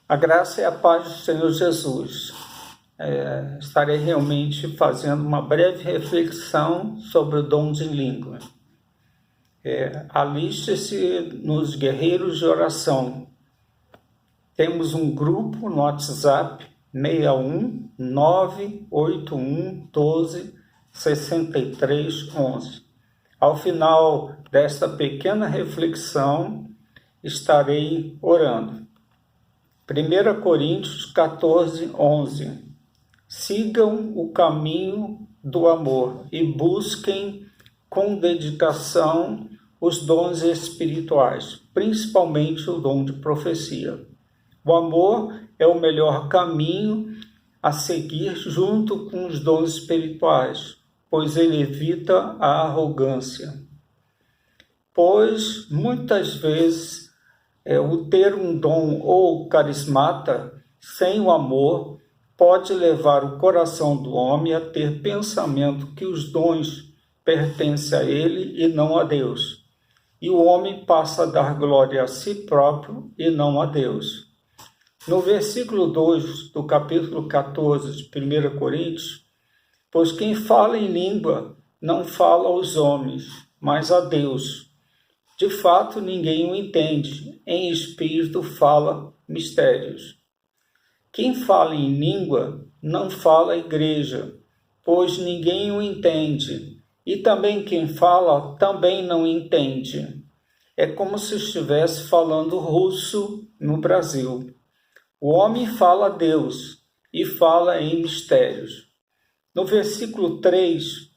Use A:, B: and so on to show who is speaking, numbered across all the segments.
A: A graça e a paz do Senhor Jesus. Estarei realmente fazendo uma breve reflexão sobre o dom de língua. Aliste-se nos guerreiros de oração. Temos um grupo no WhatsApp 61 981 12 63 11. Ao final desta pequena reflexão, estarei orando. 1 Coríntios 14, 11. Sigam o caminho do amor e busquem com dedicação os dons espirituais, principalmente o dom de profecia. O amor é o melhor caminho a seguir junto com os dons espirituais, pois ele evita a arrogância. Pois muitas vezes o ter um dom ou carismata sem o amor pode levar o coração do homem a ter pensamento que os dons pertencem a ele e não a Deus. E o homem passa a dar glória a si próprio e não a Deus. No versículo 2 do capítulo 14 de 1 Coríntios, pois quem fala em língua não fala aos homens, mas a Deus. De fato, ninguém o entende, em espírito fala mistérios. Quem fala em língua não fala à igreja, pois ninguém o entende, e também quem fala também não entende. É como se estivesse falando russo no Brasil. O homem fala a Deus e fala em mistérios. No versículo 3,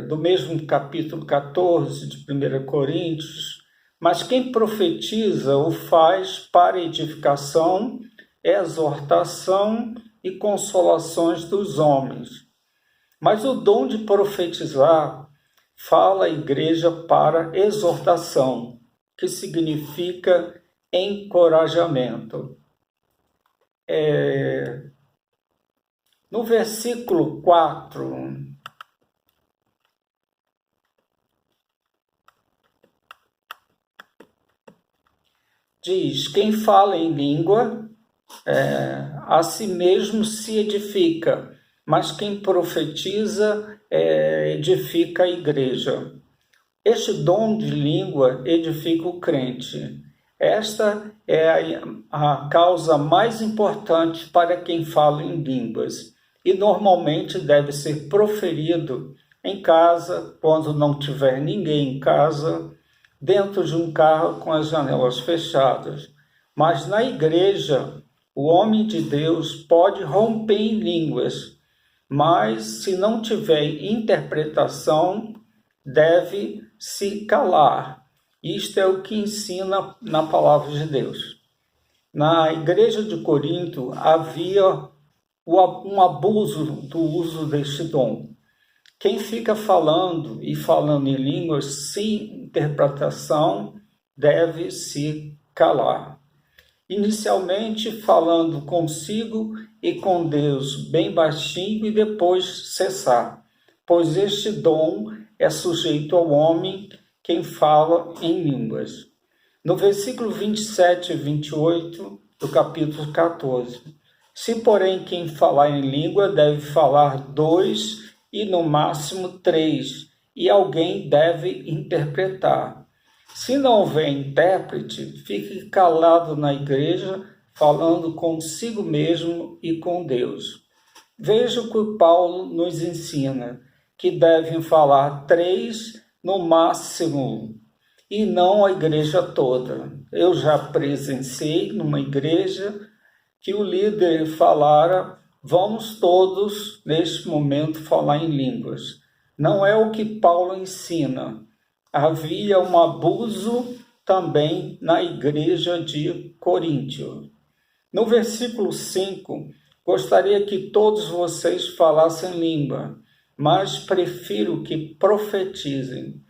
A: do mesmo capítulo 14 de 1 Coríntios, mas quem profetiza o faz para edificação, exortação e consolações dos homens. Mas o dom de profetizar fala à igreja para exortação, que significa encorajamento. No versículo 4, diz: quem fala em língua, a si mesmo se edifica, mas quem profetiza edifica a igreja. Este dom de língua edifica o crente. Esta é a causa mais importante para quem fala em línguas e normalmente deve ser proferido em casa, quando não tiver ninguém em casa, dentro de um carro com as janelas fechadas. Mas na igreja, o homem de Deus pode romper em línguas, mas se não tiver interpretação, deve se calar. Isto é o que ensina na palavra de Deus. Na igreja de Corinto havia um abuso do uso deste dom. Quem fica falando em línguas sem interpretação deve se calar. Inicialmente falando consigo e com Deus bem baixinho e depois cessar, pois este dom é sujeito ao homem quem fala em línguas. No versículo 27 e 28 do capítulo 14, se porém quem falar em língua deve falar 2 e no máximo 3, e alguém deve interpretar. Se não houver intérprete, fique calado na igreja, falando consigo mesmo e com Deus. Veja o que Paulo nos ensina, que devem falar 3 no máximo, e não a igreja toda. Eu já presenciei numa igreja que o líder falara: vamos todos, neste momento, falar em línguas. Não é o que Paulo ensina. Havia um abuso também na igreja de Coríntio. No versículo 5, gostaria que todos vocês falassem língua, mas prefiro que profetizem.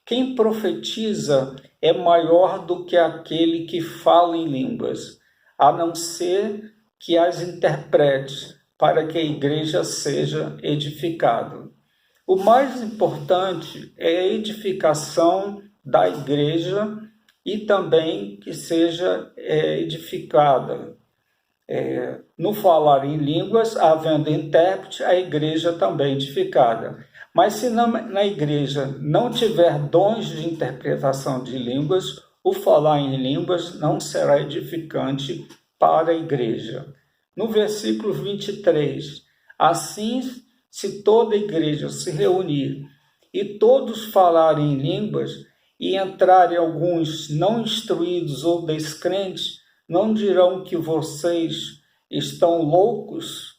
A: Quem profetiza é maior do que aquele que fala em línguas, a não ser que as interprete, para que a igreja seja edificada. O mais importante é a edificação da igreja e também que seja edificada. No falar em línguas, havendo intérprete, a igreja também é edificada. Mas se na igreja não tiver dons de interpretação de línguas, o falar em línguas não será edificante para a igreja. No versículo 23, assim, se toda a igreja se reunir e todos falarem em línguas, e entrarem alguns não instruídos ou descrentes, não dirão que vocês estão loucos?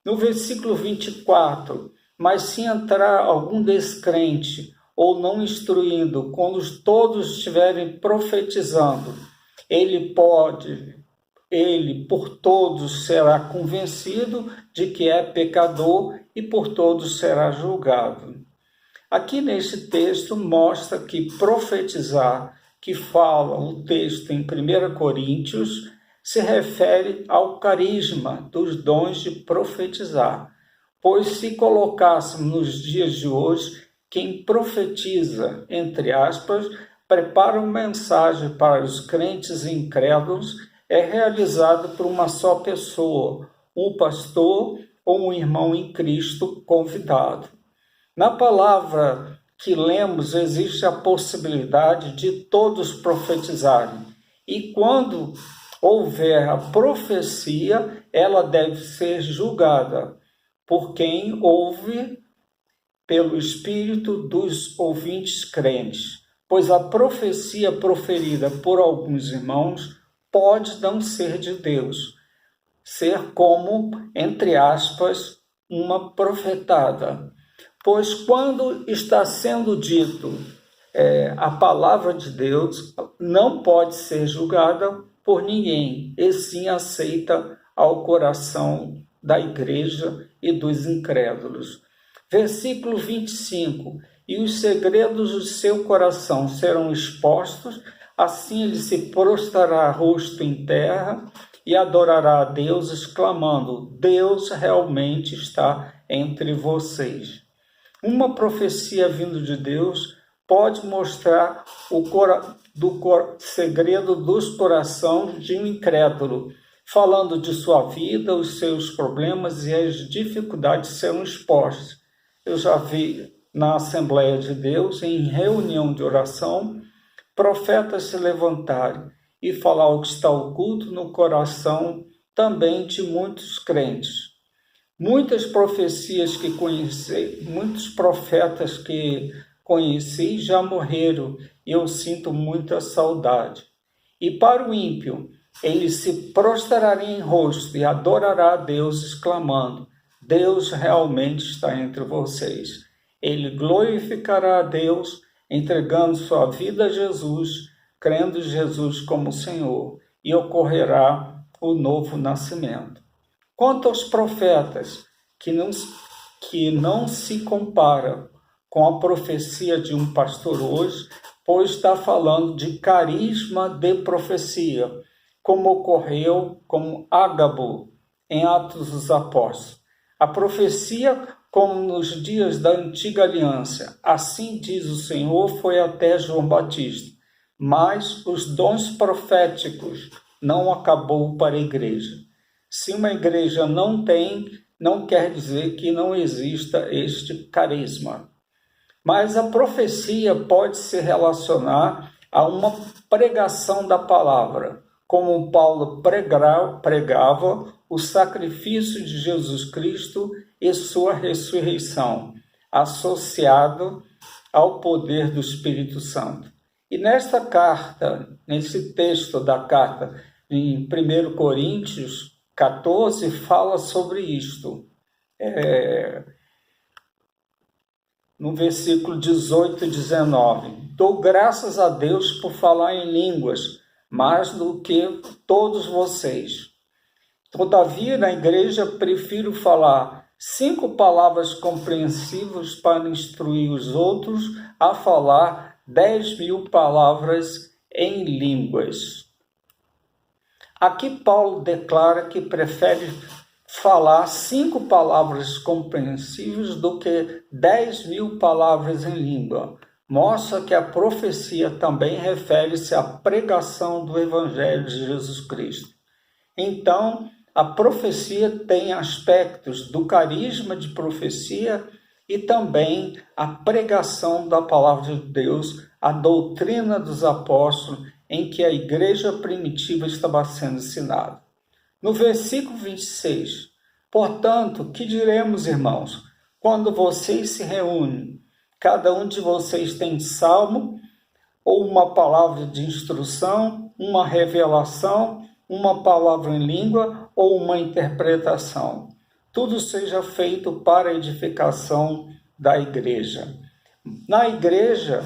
A: No versículo 24, mas se entrar algum descrente ou não instruindo, quando todos estiverem profetizando, ele por todos será convencido de que é pecador e por todos será julgado. Aqui nesse texto mostra que profetizar, que fala o texto em 1 Coríntios, se refere ao carisma dos dons de profetizar. Pois se colocássemos nos dias de hoje, quem profetiza, entre aspas, prepara uma mensagem para os crentes e incrédulos, é realizado por uma só pessoa, um pastor ou um irmão em Cristo convidado. Na palavra que lemos, existe a possibilidade de todos profetizarem. E quando houver a profecia, ela deve ser julgada por quem ouve pelo Espírito dos ouvintes crentes. Pois a profecia proferida por alguns irmãos pode não ser de Deus, ser como, entre aspas, uma profetada. Pois quando está sendo dito a palavra de Deus, não pode ser julgada por ninguém, e sim aceita ao coração da igreja e dos incrédulos. Versículo 25, e os segredos do seu coração serão expostos, assim ele se prostrará rosto em terra e adorará a Deus, exclamando, Deus realmente está entre vocês. Uma profecia vindo de Deus pode mostrar o segredo dos corações de um incrédulo, falando de sua vida, os seus problemas e as dificuldades serão expostas. Eu já vi na Assembleia de Deus, em reunião de oração, profetas se levantarem e falar o que está oculto no coração também de muitos crentes. Muitas profecias que conheci, muitos profetas que conheci já morreram e eu sinto muita saudade. E para o ímpio, ele se prostrará em rosto e adorará a Deus, exclamando, Deus realmente está entre vocês. Ele glorificará a Deus, entregando sua vida a Jesus, crendo em Jesus como Senhor, e ocorrerá o novo nascimento. Quanto aos profetas, que não se compara com a profecia de um pastor hoje, pois está falando de carisma de profecia, como ocorreu com Ágabo em Atos dos Apóstolos. A profecia, como nos dias da antiga aliança, assim diz o Senhor, foi até João Batista, mas os dons proféticos não acabou para a igreja. Se uma igreja não tem, não quer dizer que não exista este carisma. Mas a profecia pode se relacionar a uma pregação da palavra, como Paulo pregava o sacrifício de Jesus Cristo e sua ressurreição, associado ao poder do Espírito Santo. E nesta carta, nesse texto da carta, em 1 Coríntios 14, fala sobre isto. No versículo 18 e 19. Dou graças a Deus por falar em línguas, mais do que todos vocês. Todavia, na igreja, prefiro falar 5 palavras compreensíveis para instruir os outros a falar 10.000 palavras em línguas. Aqui Paulo declara que prefere falar 5 palavras compreensíveis do que 10.000 palavras em língua. Mostra que a profecia também refere-se à pregação do Evangelho de Jesus Cristo. Então, a profecia tem aspectos do carisma de profecia e também a pregação da palavra de Deus, a doutrina dos apóstolos, em que a igreja primitiva estava sendo ensinada. No versículo 26, portanto, que diremos, irmãos, quando vocês se reúnem? Cada um de vocês tem salmo, ou uma palavra de instrução, uma revelação, uma palavra em língua ou uma interpretação. Tudo seja feito para a edificação da igreja. Na igreja,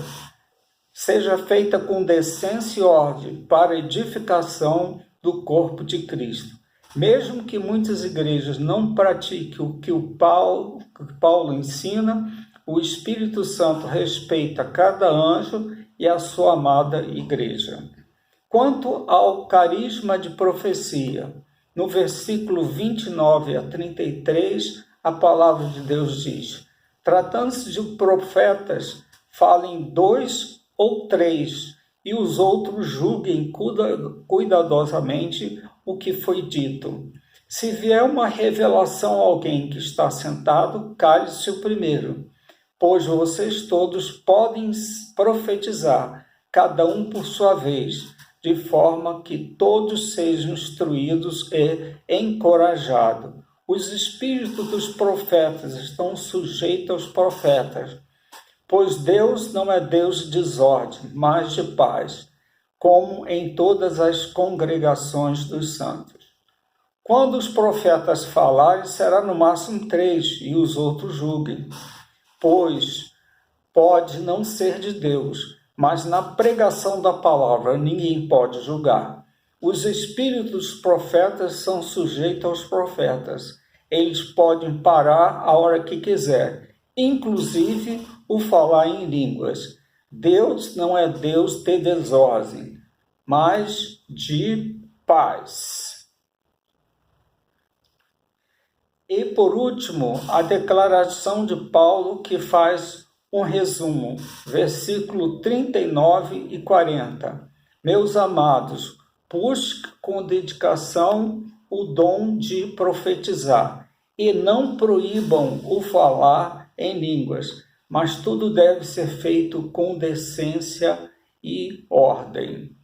A: seja feita com decência e ordem para a edificação do corpo de Cristo. Mesmo que muitas igrejas não pratiquem o que o Paulo ensina, o Espírito Santo respeita cada anjo e a sua amada igreja. Quanto ao carisma de profecia, no versículo 29 a 33, a palavra de Deus diz: tratando-se de profetas, falem 2 ou 3, e os outros julguem cuidadosamente o que foi dito. Se vier uma revelação a alguém que está sentado, cale-se o primeiro, pois vocês todos podem profetizar, cada um por sua vez, de forma que todos sejam instruídos e encorajados. Os espíritos dos profetas estão sujeitos aos profetas, pois Deus não é Deus de desordem, mas de paz, como em todas as congregações dos santos. Quando os profetas falarem, será no máximo 3, e os outros julguem, pois pode não ser de Deus, mas na pregação da palavra ninguém pode julgar. Os espíritos dos profetas são sujeitos aos profetas. Eles podem parar a hora que quiser, inclusive o falar em línguas. Deus não é Deus de desordem, mas de paz. E por último, a declaração de Paulo, que faz um resumo, versículo 39 e 40. Meus amados, busque com dedicação o dom de profetizar, e não proíbam o falar em línguas, mas tudo deve ser feito com decência e ordem.